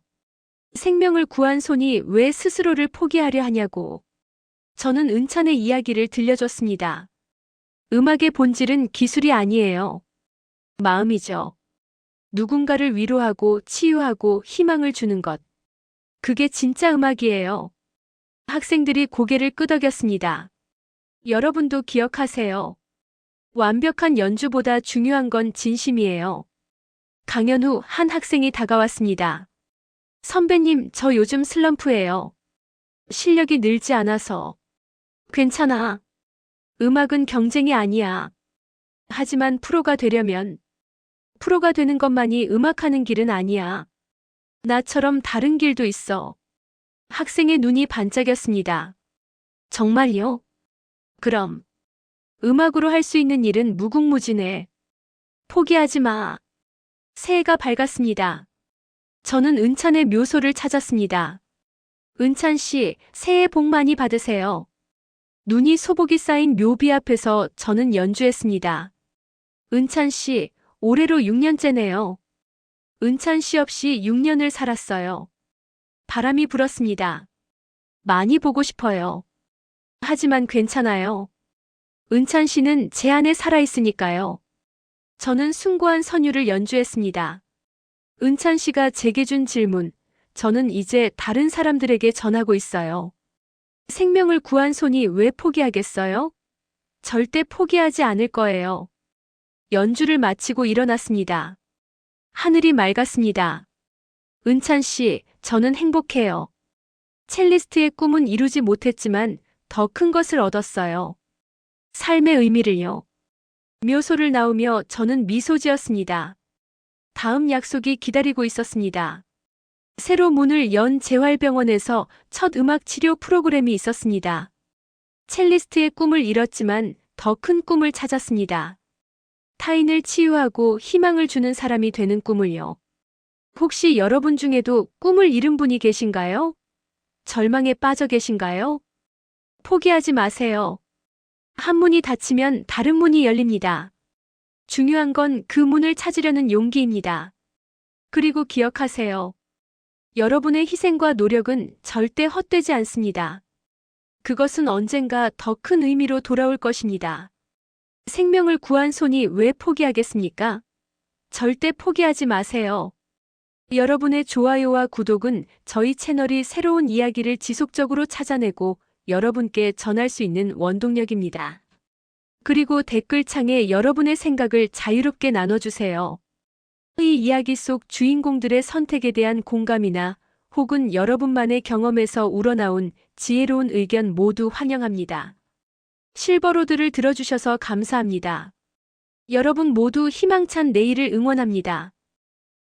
생명을 구한 손이 왜 스스로를 포기하려 하냐고. 저는 은찬의 이야기를 들려줬습니다. 음악의 본질은 기술이 아니에요. 마음이죠. 누군가를 위로하고 치유하고 희망을 주는 것. 그게 진짜 음악이에요. 학생들이 고개를 끄덕였습니다. 여러분도 기억하세요. 완벽한 연주보다 중요한 건 진심이에요. 강연 후 한 학생이 다가왔습니다. 선배님, 저 요즘 슬럼프예요. 실력이 늘지 않아서. 괜찮아. 음악은 경쟁이 아니야. 하지만 프로가 되는 것만이 음악하는 길은 아니야. 나처럼 다른 길도 있어. 학생의 눈이 반짝였습니다. 정말요? 그럼 음악으로 할 수 있는 일은 무궁무진해. 포기하지 마. 새해가 밝았습니다. 저는 은찬의 묘소를 찾았습니다. 은찬 씨, 새해 복 많이 받으세요. 눈이 소복이 쌓인 묘비 앞에서 저는 연주했습니다. 은찬 씨, 올해로 6년째네요. 은찬 씨 없이 6년을 살았어요. 바람이 불었습니다. 많이 보고 싶어요. 하지만 괜찮아요. 은찬 씨는 제 안에 살아있으니까요. 저는 숭고한 선율을 연주했습니다. 은찬 씨가 제게 준 질문, 저는 이제 다른 사람들에게 전하고 있어요. 생명을 구한 손이 왜 포기하겠어요? 절대 포기하지 않을 거예요. 연주를 마치고 일어났습니다. 하늘이 맑았습니다. 은찬 씨, 저는 행복해요. 첼리스트의 꿈은 이루지 못했지만 더 큰 것을 얻었어요. 삶의 의미를요. 묘소를 나오며 저는 미소 지었습니다. 다음 약속이 기다리고 있었습니다. 새로 문을 연 재활병원에서 첫 음악 치료 프로그램이 있었습니다. 첼리스트의 꿈을 잃었지만 더 큰 꿈을 찾았습니다. 타인을 치유하고 희망을 주는 사람이 되는 꿈을요. 혹시 여러분 중에도 꿈을 잃은 분이 계신가요? 절망에 빠져 계신가요? 포기하지 마세요. 한 문이 닫히면 다른 문이 열립니다. 중요한 건 그 문을 찾으려는 용기입니다. 그리고 기억하세요. 여러분의 희생과 노력은 절대 헛되지 않습니다. 그것은 언젠가 더 큰 의미로 돌아올 것입니다. 생명을 구한 손이 왜 포기하겠습니까? 절대 포기하지 마세요. 여러분의 좋아요와 구독은 저희 채널이 새로운 이야기를 지속적으로 찾아내고 여러분께 전할 수 있는 원동력입니다. 그리고 댓글창에 여러분의 생각을 자유롭게 나눠주세요. 이 이야기 속 주인공들의 선택에 대한 공감이나 혹은 여러분만의 경험에서 우러나온 지혜로운 의견 모두 환영합니다. 실버로드를 들어주셔서 감사합니다. 여러분 모두 희망찬 내일을 응원합니다.